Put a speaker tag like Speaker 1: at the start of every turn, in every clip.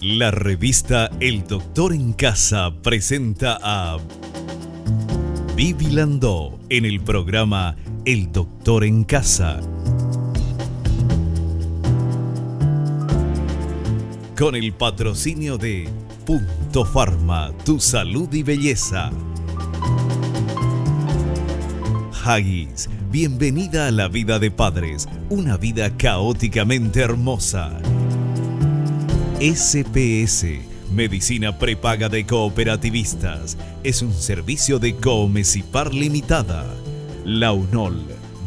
Speaker 1: La revista El Doctor en Casa presenta a Vivi Landó en el programa El Doctor en Casa. Con el patrocinio de Punto Pharma, tu salud y belleza. Haggis, bienvenida a la vida de padres, una vida caóticamente hermosa. SPS, medicina prepaga de cooperativistas, es un servicio de Coomesipar Limitada. Launol,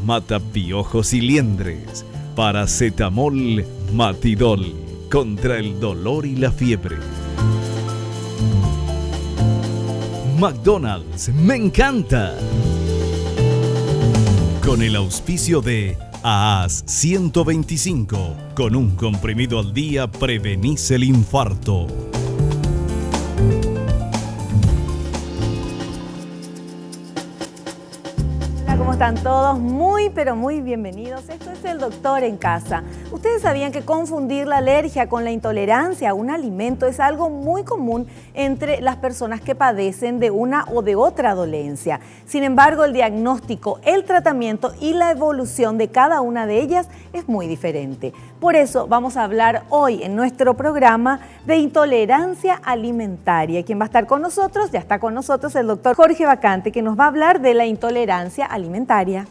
Speaker 1: mata piojos y liendres. Paracetamol, Matidol, contra el dolor y la fiebre. McDonald's, me encanta. Con el auspicio de AAS 125, con un comprimido al día prevenís el infarto.
Speaker 2: Hola, ¿cómo están todos? Muy, pero muy bienvenidos. Esto es El Doctor en Casa. ¿Ustedes sabían que confundir la alergia con la intolerancia a un alimento es algo muy común entre las personas que padecen de una o de otra dolencia? Sin embargo, el diagnóstico, el tratamiento y la evolución de cada una de ellas es muy diferente. Por eso vamos a hablar hoy en nuestro programa de intolerancia alimentaria. Quien va a estar con nosotros, ya está con nosotros el doctor Jorge Bacante, que nos va a hablar de la intolerancia alimentaria.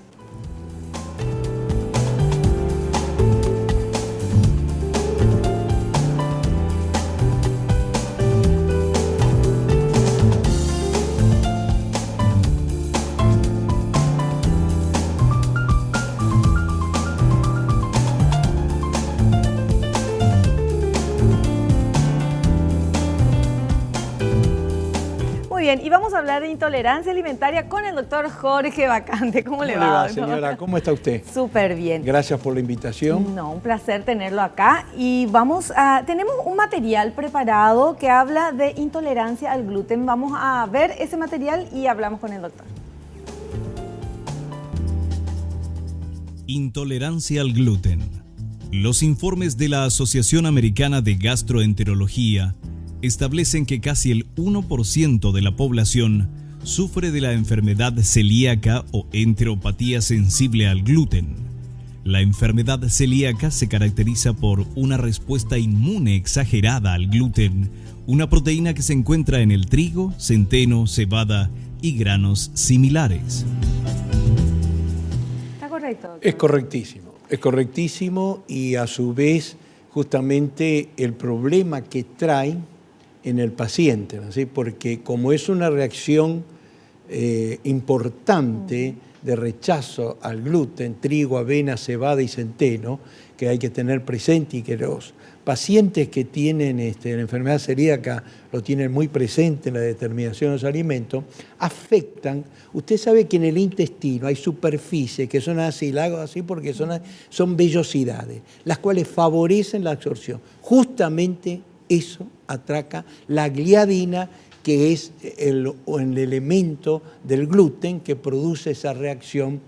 Speaker 2: Bien, y vamos a hablar de intolerancia alimentaria con el doctor Jorge Bacante. ¿Cómo le va,
Speaker 3: señora? ¿Cómo está usted?
Speaker 2: Súper bien.
Speaker 3: Gracias por la invitación.
Speaker 2: No, un placer tenerlo acá. Y tenemos un material preparado que habla de intolerancia al gluten. Vamos a ver ese material y hablamos con el doctor.
Speaker 1: Intolerancia al gluten. Los informes de la Asociación Americana de Gastroenterología establecen que casi el 1% de la población sufre de la enfermedad celíaca o enteropatía sensible al gluten. La enfermedad celíaca se caracteriza por una respuesta inmune exagerada al gluten, una proteína que se encuentra en el trigo, centeno, cebada y granos similares.
Speaker 2: ¿Está correcto, doctor?
Speaker 3: Es correctísimo y a su vez justamente el problema que trae en el paciente, ¿no? ¿Sí? Porque como es una reacción importante de rechazo al gluten, trigo, avena, cebada y centeno, que hay que tener presente y que los pacientes que tienen la enfermedad celíaca lo tienen muy presente en la determinación de los alimentos, afectan. Usted sabe que en el intestino hay superficies que son así, la hago así porque son vellosidades, las cuales favorecen la absorción. Justamente eso atraca la gliadina, que es el elemento del gluten que produce esa reacción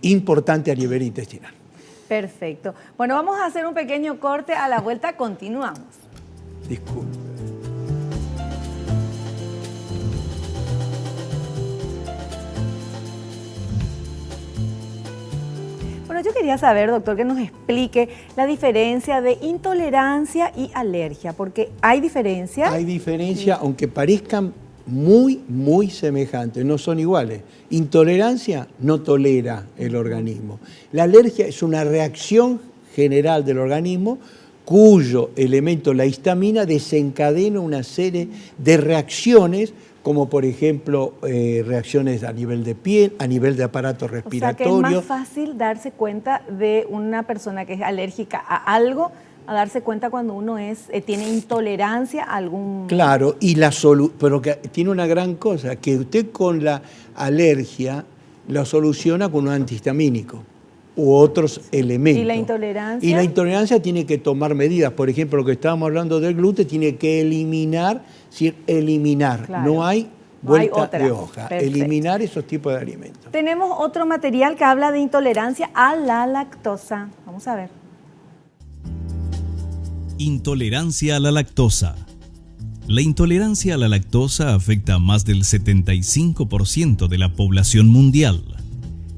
Speaker 3: importante a nivel intestinal.
Speaker 2: Perfecto. Bueno, vamos a hacer un pequeño corte. A la vuelta continuamos.
Speaker 3: Disculpe.
Speaker 2: Bueno, yo quería saber, doctor, que nos explique la diferencia de intolerancia y alergia, porque hay diferencia.
Speaker 3: Hay diferencia, aunque parezcan muy semejantes, no son iguales. Intolerancia no tolera el organismo. La alergia es una reacción general del organismo cuyo elemento, la histamina, desencadena una serie de reacciones, como por ejemplo reacciones a nivel de piel, a nivel de aparato respiratorio.
Speaker 2: O sea que es más fácil darse cuenta de una persona que es alérgica a algo, a darse cuenta cuando uno tiene intolerancia a algún...
Speaker 3: Claro, pero que tiene una gran cosa, que usted con la alergia la soluciona con un antihistamínico u otros elementos.
Speaker 2: ¿Y la intolerancia?
Speaker 3: Y la intolerancia tiene que tomar medidas. Por ejemplo, lo que estábamos hablando del gluten, tiene que eliminar, claro. No hay vuelta de hoja.
Speaker 2: Perfecto.
Speaker 3: Eliminar esos tipos de alimentos.
Speaker 2: Tenemos otro material que habla de intolerancia a la lactosa. Vamos a ver.
Speaker 1: Intolerancia a la lactosa. La intolerancia a la lactosa afecta a más del 75% de la población mundial.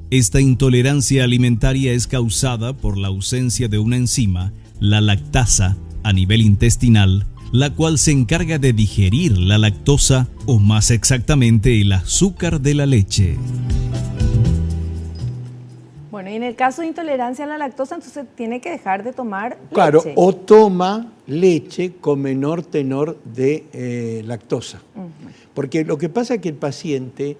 Speaker 1: Esta intolerancia alimentaria es causada por la ausencia de una enzima, la lactasa, a nivel intestinal, la cual se encarga de digerir la lactosa o más exactamente el azúcar de la leche.
Speaker 2: Bueno, y en el caso de intolerancia a la lactosa, entonces tiene que dejar de tomar leche.
Speaker 3: Claro, o toma leche con menor tenor de lactosa. Porque lo que pasa es que el paciente,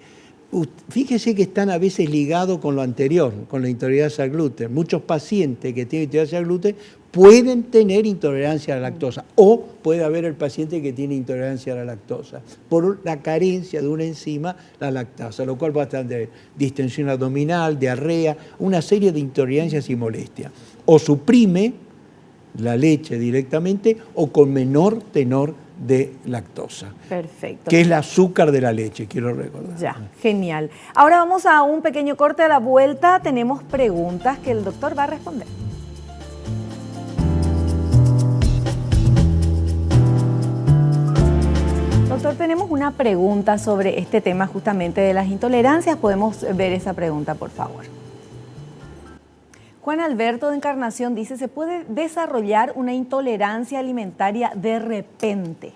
Speaker 3: fíjese que están a veces ligados con lo anterior, con la intolerancia al gluten. Muchos pacientes que tienen intolerancia al gluten pueden tener intolerancia a la lactosa o puede haber el paciente que tiene intolerancia a la lactosa por la carencia de una enzima, la lactasa, lo cual va a tener distensión abdominal, diarrea, una serie de intolerancias y molestias. O suprime la leche directamente o con menor tenor de lactosa.
Speaker 2: Perfecto.
Speaker 3: Que es el azúcar de la leche, quiero recordar.
Speaker 2: Ya, genial. Ahora vamos a un pequeño corte. A la vuelta tenemos preguntas que el doctor va a responder. Doctor, tenemos una pregunta sobre este tema justamente de las intolerancias. ¿Podemos ver esa pregunta, por favor? Juan Alberto de Encarnación dice, ¿se puede desarrollar una intolerancia alimentaria de repente?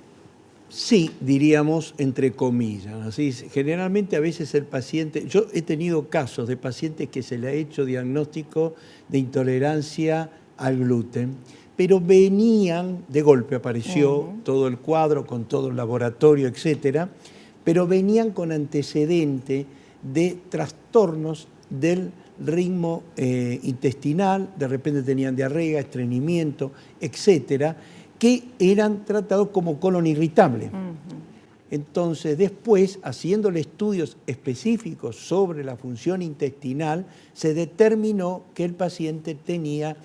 Speaker 3: Sí, diríamos entre comillas. Así, generalmente a veces el paciente, yo he tenido casos de pacientes que se le ha hecho diagnóstico de intolerancia al gluten, pero venían, de golpe apareció todo el cuadro con todo el laboratorio, etcétera, pero venían con antecedente de trastornos del ritmo intestinal, de repente tenían diarrea, estreñimiento, etcétera, que eran tratados como colon irritable. Entonces, después, haciéndole estudios específicos sobre la función intestinal, se determinó que el paciente tenía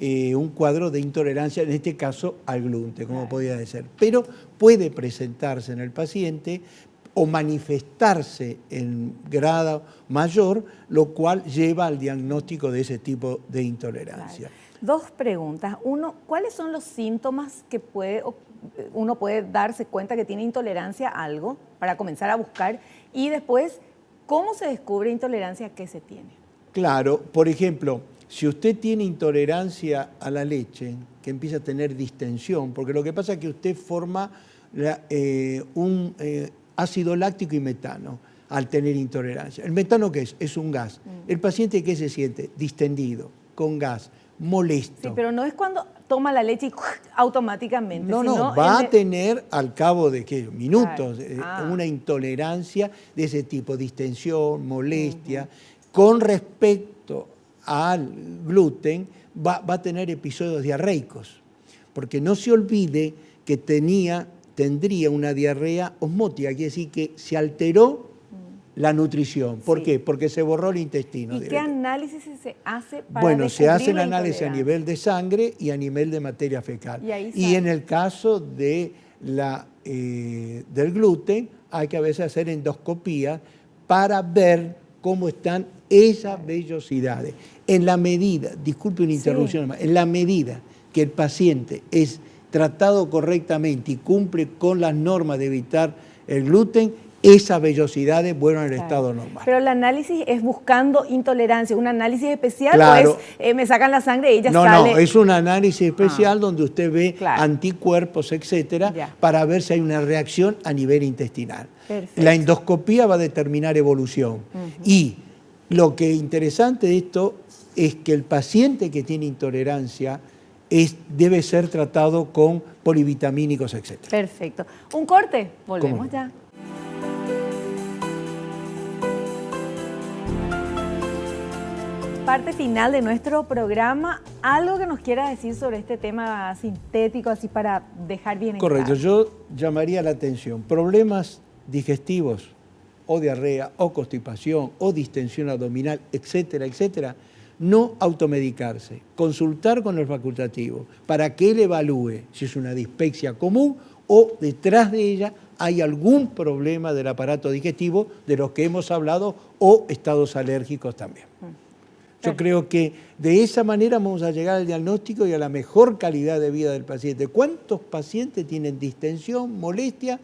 Speaker 3: un cuadro de intolerancia, en este caso al gluten, como podía ser. Pero puede presentarse en el paciente o manifestarse en grado mayor, lo cual lleva al diagnóstico de ese tipo de intolerancia.
Speaker 2: Claro. Dos preguntas. Uno, ¿cuáles son los síntomas que uno puede darse cuenta que tiene intolerancia a algo para comenzar a buscar? Y después, ¿cómo se descubre intolerancia a qué se tiene? Claro,
Speaker 3: por ejemplo, si usted tiene intolerancia a la leche, que empieza a tener distensión, porque lo que pasa es que usted forma un ácido láctico y metano al tener intolerancia. ¿El metano qué es? Es un gas. ¿El paciente qué se siente? Distendido, con gas, molesto.
Speaker 2: Sí, pero no es cuando toma la leche y automáticamente.
Speaker 3: No,
Speaker 2: sino
Speaker 3: va a tener al cabo de minutos una intolerancia de ese tipo, distensión, molestia. Con respecto al gluten, va a tener episodios diarreicos, porque no se olvide que tendría una diarrea osmótica, quiere decir que se alteró la nutrición. ¿Por qué? Porque se borró el intestino.
Speaker 2: ¿Y qué análisis se hace para
Speaker 3: Bueno, se hace el
Speaker 2: la
Speaker 3: análisis a nivel de sangre y a nivel de materia fecal.
Speaker 2: Y
Speaker 3: en el caso de del gluten, hay que a veces hacer endoscopía para ver cómo están esas vellosidades. En la medida, disculpe una interrupción, en la medida que el paciente es tratado correctamente y cumple con las normas de evitar el gluten, esas vellosidades vuelven al estado normal.
Speaker 2: Pero el análisis es buscando intolerancia, ¿un análisis especial o es me sacan la sangre y ella sale?
Speaker 3: No, es un análisis especial donde usted ve anticuerpos, etcétera, para ver si hay una reacción a nivel intestinal. Perfecto. La endoscopía va a determinar evolución. Y lo que es interesante de esto es que el paciente que tiene intolerancia debe ser tratado con polivitamínicos, etcétera.
Speaker 2: Perfecto. Un corte, volvemos ya. Parte final de nuestro programa, algo que nos quiera decir sobre este tema sintético, así para dejar bien en claro.
Speaker 3: Correcto, yo llamaría la atención, problemas digestivos, o diarrea, o constipación, o distensión abdominal, etcétera, etcétera, no automedicarse, consultar con el facultativo para que él evalúe si es una dispepsia común o detrás de ella hay algún problema del aparato digestivo de los que hemos hablado o estados alérgicos también. Yo creo que de esa manera vamos a llegar al diagnóstico y a la mejor calidad de vida del paciente. ¿Cuántos pacientes tienen distensión, molestia,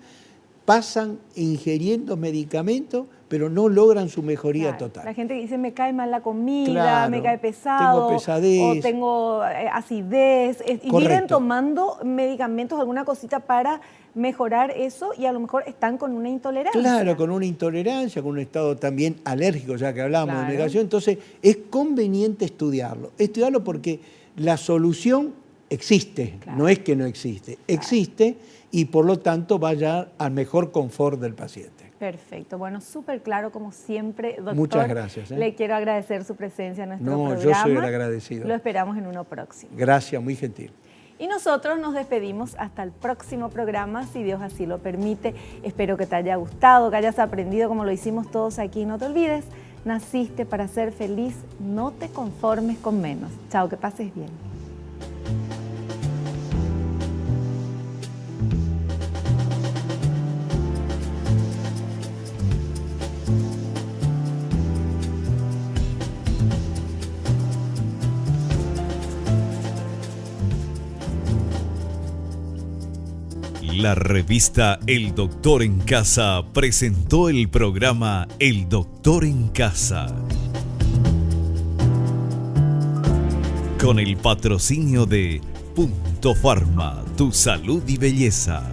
Speaker 3: pasan ingiriendo medamentos, pero no logran su mejoría total?
Speaker 2: La gente dice, me cae mal la comida,
Speaker 3: Claro,
Speaker 2: me cae pesado,
Speaker 3: tengo pesadez,
Speaker 2: o tengo acidez, y vienen tomando medicamentos, alguna cosita para mejorar eso, y a lo mejor están con una intolerancia.
Speaker 3: Claro, con una intolerancia, con un estado también alérgico, ya que hablábamos de negación. Entonces, es conveniente estudiarlo porque la solución existe, no es que no existe, existe, y por lo tanto vaya al mejor confort del paciente.
Speaker 2: Perfecto, bueno, súper claro como siempre, doctor.
Speaker 3: Muchas gracias.
Speaker 2: Le quiero agradecer su presencia en nuestro programa.
Speaker 3: Yo soy el agradecido.
Speaker 2: Lo esperamos en uno próximo.
Speaker 3: Gracias, muy gentil.
Speaker 2: Y nosotros nos despedimos hasta el próximo programa, si Dios así lo permite. Espero que te haya gustado, que hayas aprendido como lo hicimos todos aquí. No te olvides, naciste para ser feliz, no te conformes con menos. Chao, que pases bien.
Speaker 1: La revista El Doctor en Casa presentó el programa El Doctor en Casa, con el patrocinio de Punto Pharma, tu salud y belleza.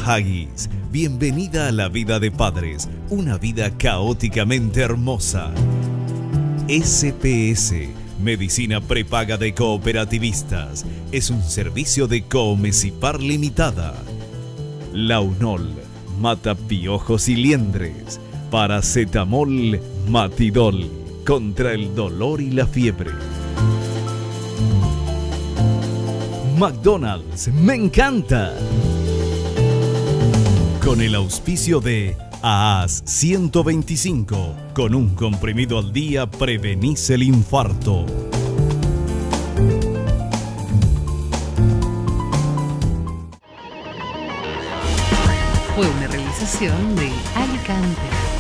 Speaker 1: Haggis, bienvenida a la vida de padres, una vida caóticamente hermosa. SPS, medicina prepaga de cooperativistas, es un servicio de Coomecipar Limitada. Launol, mata piojos y liendres. Paracetamol, Matidol, contra el dolor y la fiebre. McDonald's, me encanta. Con el auspicio de AAS 125, con un comprimido al día prevenís el infarto.
Speaker 4: Fue una realización de Alicante.